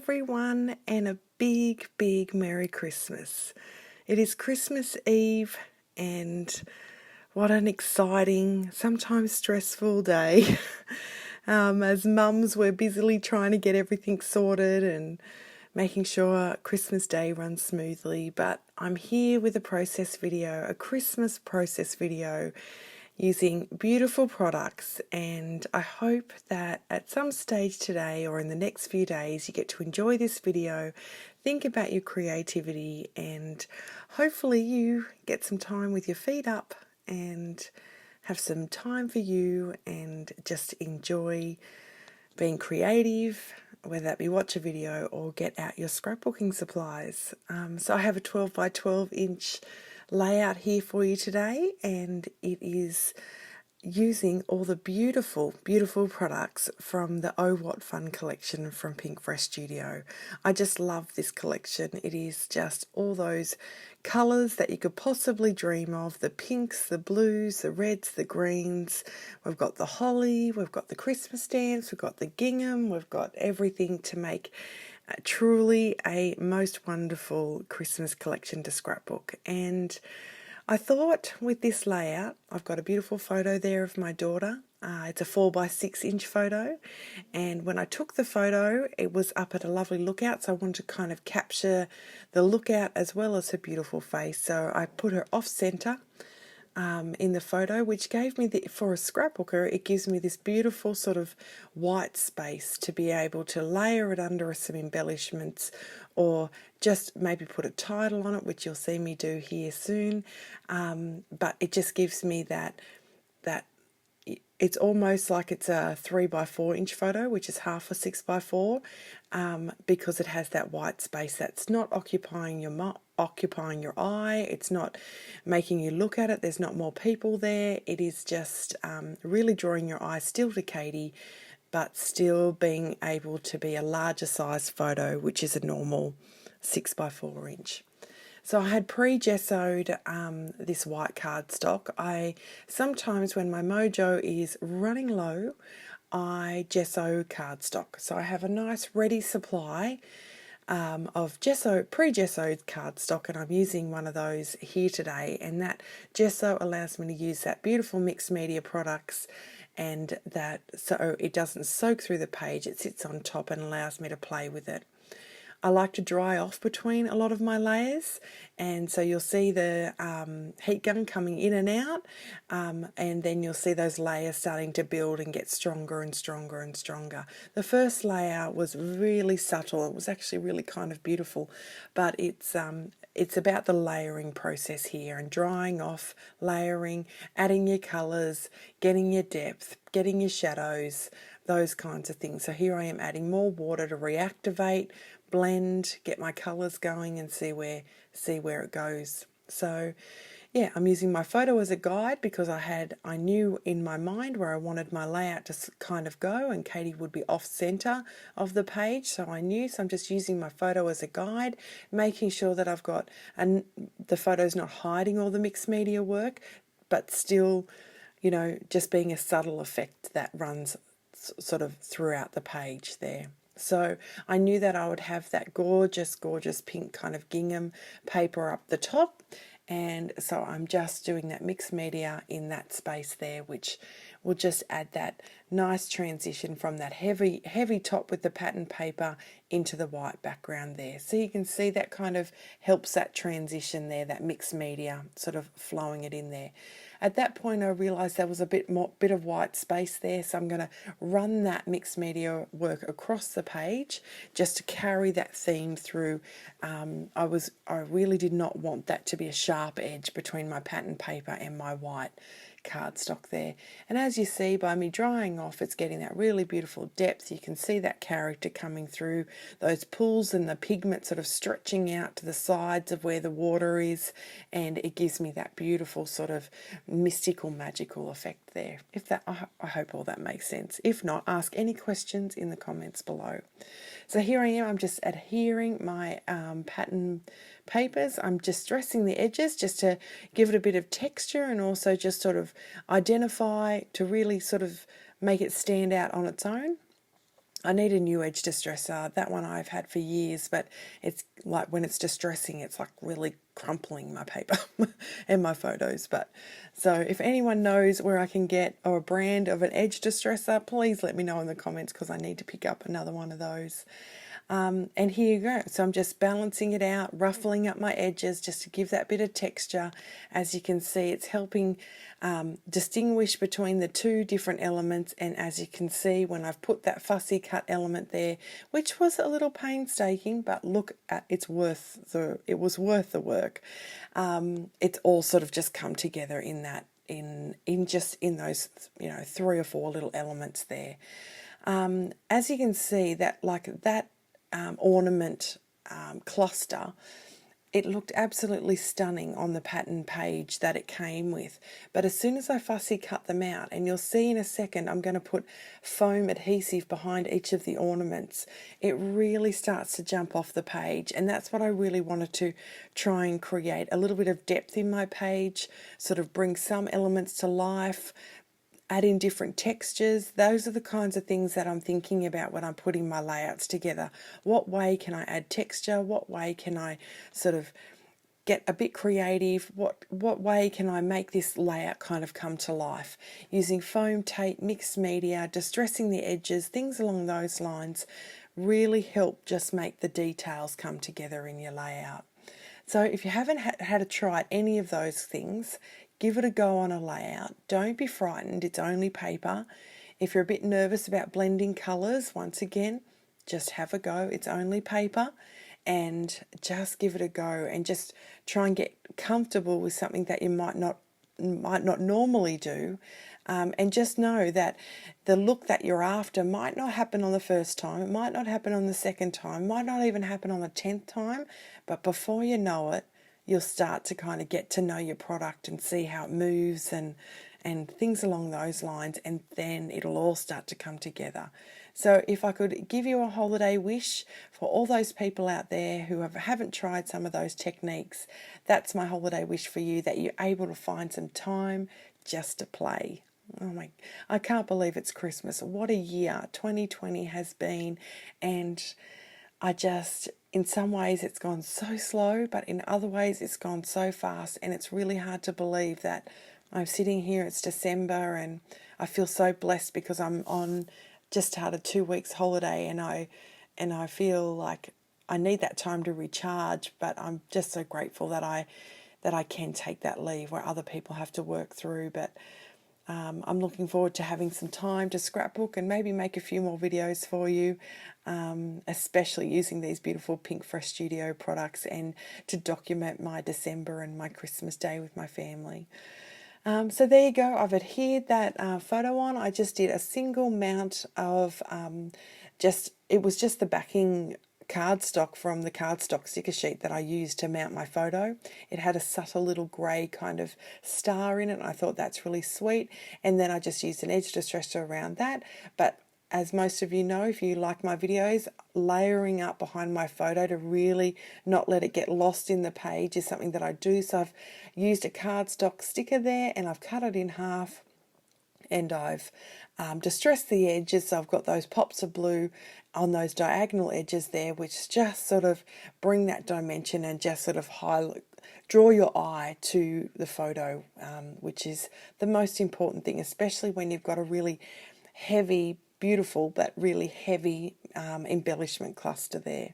everyone, and a big, big Merry Christmas. It is Christmas Eve, and what an exciting, sometimes stressful day. As mums, we're busily trying to get everything sorted and making sure Christmas Day runs smoothly. But I'm here with a process video, a Christmas process video, using beautiful products, and I hope that at some stage today or in the next few days you get to enjoy this video, think about your creativity, and hopefully you get some time with your feet up and have some time for you and just enjoy being creative, whether that be watch a video or get out your scrapbooking supplies. So I have a 12 by 12 inch layout here for you today, and it is using all the beautiful, beautiful products from the Oh What Fun collection from Pink Fresh Studio. I just love this collection. It is just all those colours that you could possibly dream of, the pinks, the blues, the reds, the greens. We've got the holly, we've got the Christmas stamps, we've got the gingham, we've got everything to make truly a most wonderful Christmas collection to scrapbook. And I thought with this layout, I've got a beautiful photo there of my daughter. It's a 4 by 6 inch photo, and when I took the photo it was up at a lovely lookout, so I wanted to kind of capture the lookout as well as her beautiful face. So I put her off centre in the photo, which gave me, for a scrapbooker, it gives me this beautiful sort of white space to be able to layer it under some embellishments, or just maybe put a title on it, which you'll see me do here soon. But it just gives me that it's almost like it's a 3 by 4 inch photo, which is half a 6 by 4, because it has that white space that's not occupying your eye. It's not making you look at it. There's not more people there. It is just really drawing your eye still to Katie, but still being able to be a larger size photo, which is a normal 6 by 4 inch. So I had pre-gessoed this white cardstock. I sometimes, when my mojo is running low, I gesso cardstock. So I have a nice ready supply of pre-gessoed cardstock, and I'm using one of those here today. And that gesso allows me to use that beautiful mixed media products, and that so it doesn't soak through the page. It sits on top and allows me to play with it. I like to dry off between a lot of my layers, and so you'll see the heat gun coming in and out, and then you'll see those layers starting to build and get stronger and stronger and stronger. The first layer was really subtle. It was actually really kind of beautiful, but it's about the layering process here, and drying off, layering, adding your colours, getting your depth, getting your shadows, those kinds of things. So here I am adding more water to reactivate, blend, get my colours going, and see where it goes. So yeah, I'm using my photo as a guide because I knew in my mind where I wanted my layout to kind of go, and Katie would be off center of the page, so I knew. So I'm just using my photo as a guide, making sure that I've got, and the photo's not hiding all the mixed media work, but still, you know, just being a subtle effect that runs sort of throughout the page there. So I knew that I would have that gorgeous, gorgeous pink kind of gingham paper up the top. And so I'm just doing that mixed media in that space there, which will just add that nice transition from that heavy top with the pattern paper into the white background there. So you can see that kind of helps that transition there, that mixed media sort of flowing it in there. At that point I realised there was a bit of white space there, so I'm going to run that mixed media work across the page just to carry that theme through. I really did not want that to be a sharp edge between my pattern paper and my white cardstock there. And as you see, by me drying off, it's getting that really beautiful depth. You can see that character coming through, those pools and the pigment sort of stretching out to the sides of where the water is, and it gives me that beautiful sort of mystical, magical effect there. If that, I hope all that makes sense. If not, ask any questions in the comments below. So here I am, I'm just adhering my pattern papers. I'm just dressing the edges just to give it a bit of texture, and also just sort of identify, to really sort of make it stand out on its own. I need a new edge distresser. That one I've had for years, but it's like when it's distressing, it's like really crumpling my paper and my photos. But so if anyone knows where I can get or a brand of an edge distresser, please let me know in the comments because I need to pick up another one of those. And here you go. So I'm just balancing it out, ruffling up my edges just to give that bit of texture. As you can see, it's helping distinguish between the two different elements. And as you can see, when I've put that fussy cut element there, which was a little painstaking, but look at it was worth the work. It's all sort of just come together in that in those 3 or 4 little elements there. As you can see, that ornament cluster, it looked absolutely stunning on the pattern page that it came with. But as soon as I fussy cut them out, and you'll see in a second, I'm going to put foam adhesive behind each of the ornaments, it really starts to jump off the page. And that's what I really wanted to try and create, a little bit of depth in my page, sort of bring some elements to life, add in different textures. Those are the kinds of things that I'm thinking about when I'm putting my layouts together. What way can I add texture? What way can I sort of get a bit creative? What way can I make this layout kind of come to life? Using foam tape, mixed media, distressing the edges, things along those lines really help just make the details come together in your layout. So if you haven't had a try at any of those things, give it a go on a layout. Don't be frightened, it's only paper. If you're a bit nervous about blending colours, once again, just have a go. It's only paper, and just give it a go and just try and get comfortable with something that you might not normally do. And just know that the look that you're after might not happen on the first time, it might not happen on the second time, might not even happen on the 10th time, but before you know it, you'll start to kind of get to know your product and see how it moves and things along those lines, and then it'll all start to come together. So if I could give you a holiday wish for all those people out there who haven't tried some of those techniques, that's my holiday wish for you, that you're able to find some time just to play. I can't believe it's Christmas. What a year 2020 has been. And in some ways it's gone so slow, but in other ways it's gone so fast, and it's really hard to believe that I'm sitting here, it's December, and I feel so blessed because I'm on just started 2 weeks holiday, and I feel like I need that time to recharge, but I'm just so grateful that I can take that leave where other people have to work through. But I'm looking forward to having some time to scrapbook and maybe make a few more videos for you, especially using these beautiful Pink Fresh Studio products, and to document my December and my Christmas day with my family. So there you go. I've adhered that photo on. I just did a single mount of it was just the backing cardstock from the cardstock sticker sheet that I used to mount my photo. It had a subtle little grey kind of star in it, and I thought that's really sweet. And then I just used an edge distresser around that. But as most of you know, if you like my videos, layering up behind my photo to really not let it get lost in the page is something that I do. So I've used a cardstock sticker there, and I've cut it in half, and I've distressed the edges. So I've got those pops of blue on those diagonal edges there, which just sort of bring that dimension and just sort of draw your eye to the photo, which is the most important thing, especially when you've got a really heavy, beautiful but really heavy embellishment cluster there.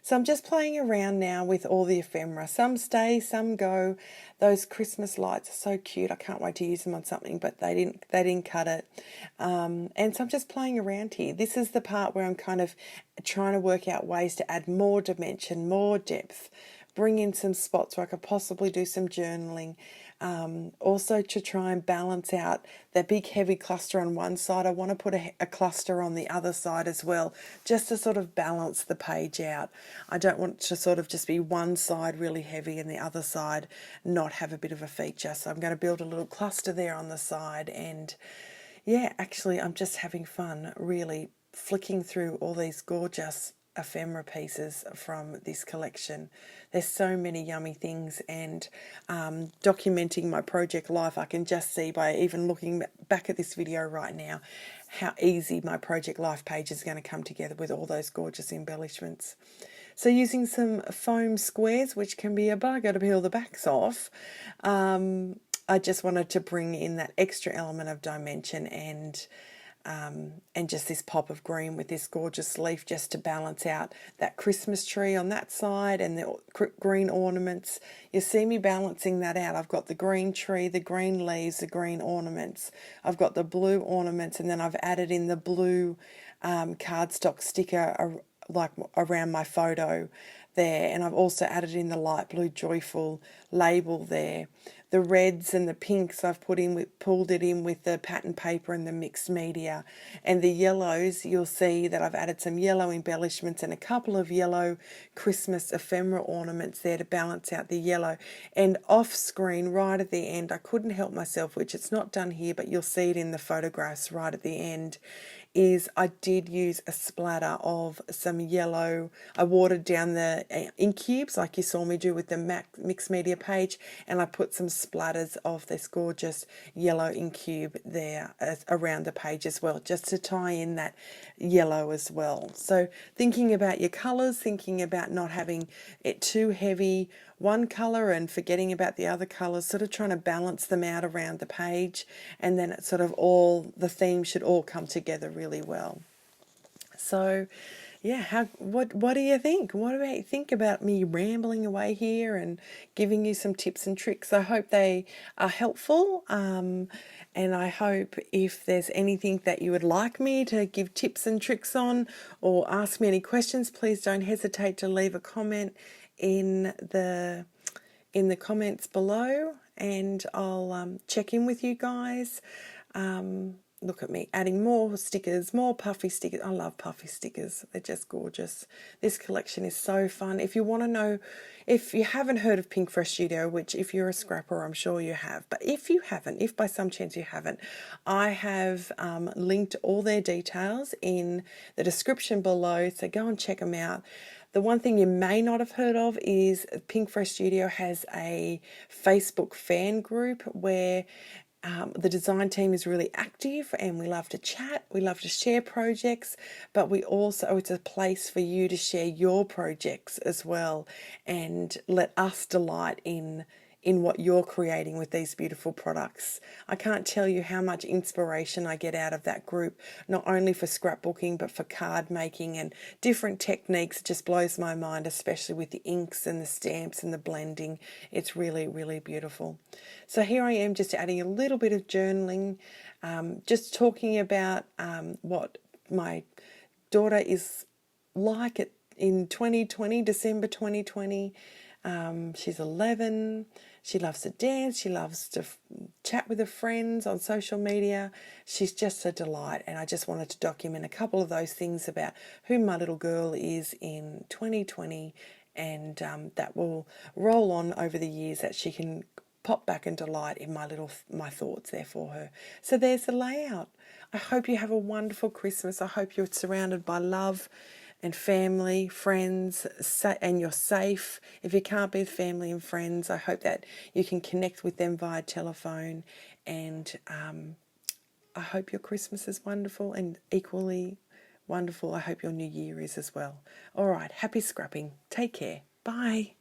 So I'm just playing around now with all the ephemera. Some stay, some go. Those Christmas lights are so cute. I can't wait to use them on something, but they didn't cut it. And so I'm just playing around here. This is the part where I'm kind of trying to work out ways to add more dimension, more depth, bring in some spots where I could possibly do some journaling. Also to try and balance out that big heavy cluster on one side. I want to put a cluster on the other side as well, just to sort of balance the page out. I don't want to sort of just be one side really heavy and the other side not have a bit of a feature. So I'm going to build a little cluster there on the side. And yeah, actually I'm just having fun really flicking through all these gorgeous ephemera pieces from this collection. There's so many yummy things, and documenting my project life, I can just see by even looking back at this video right now how easy my project life page is going to come together with all those gorgeous embellishments. So using some foam squares, which can be a bugger to peel the backs off, I just wanted to bring in that extra element of dimension and just this pop of green with this gorgeous leaf, just to balance out that Christmas tree on that side and the green ornaments. You see me balancing that out. I've got the green tree, the green leaves, the green ornaments. I've got the blue ornaments, and then I've added in the blue cardstock sticker like around my photo there, and I've also added in the light blue joyful label there. The reds and the pinks I've pulled it in with the pattern paper and the mixed media, and the yellows, you'll see that I've added some yellow embellishments and a couple of yellow Christmas ephemera ornaments there to balance out the yellow. And off screen right at the end, I couldn't help myself, which it's not done here, but you'll see it in the photographs right at the end, is I did use a splatter of some yellow. I watered down the ink cubes like you saw me do with the mixed media page, and I put some splatters of this gorgeous yellow ink cube there around the page as well, just to tie in that yellow as well. So thinking about your colours, thinking about not having it too heavy one colour and forgetting about the other colours, sort of trying to balance them out around the page, and then it's sort of all, the theme should all come together really well. So yeah, what do you think? What do you think about me rambling away here and giving you some tips and tricks? I hope they are helpful, and I hope if there's anything that you would like me to give tips and tricks on, or ask me any questions, please don't hesitate to leave a comment in the comments below, and I'll check in with you guys. Look at me adding more stickers, more puffy stickers. I love puffy stickers. They're just gorgeous. This collection is so fun. If you want to know, if you haven't heard of Pink Fresh Studio, which if you're a scrapper, I'm sure you have, but if you haven't, if by some chance you haven't, I have linked all their details in the description below, so go and check them out. The one thing you may not have heard of is Pink Fresh Studio has a Facebook fan group where the design team is really active, and we love to chat, we love to share projects, but we also, it's a place for you to share your projects as well, and let us delight in what you're creating with these beautiful products. I can't tell you how much inspiration I get out of that group, not only for scrapbooking, but for card making and different techniques. It just blows my mind, especially with the inks and the stamps and the blending. It's really, really beautiful. So here I am, just adding a little bit of journaling, just talking about what my daughter is like in 2020, December 2020. She's 11. She loves to dance. She loves to chat with her friends on social media. She's just a delight, and I just wanted to document a couple of those things about who my little girl is in 2020, and that will roll on over the years, that she can pop back and delight in my thoughts there for her. So there's the layout. I hope you have a wonderful Christmas. I hope you're surrounded by love and family, friends, and you're safe. If you can't be with family and friends, I hope that you can connect with them via telephone, and I hope your Christmas is wonderful, and equally wonderful, I hope your new year is as well. All right, happy scrapping. Take care. Bye.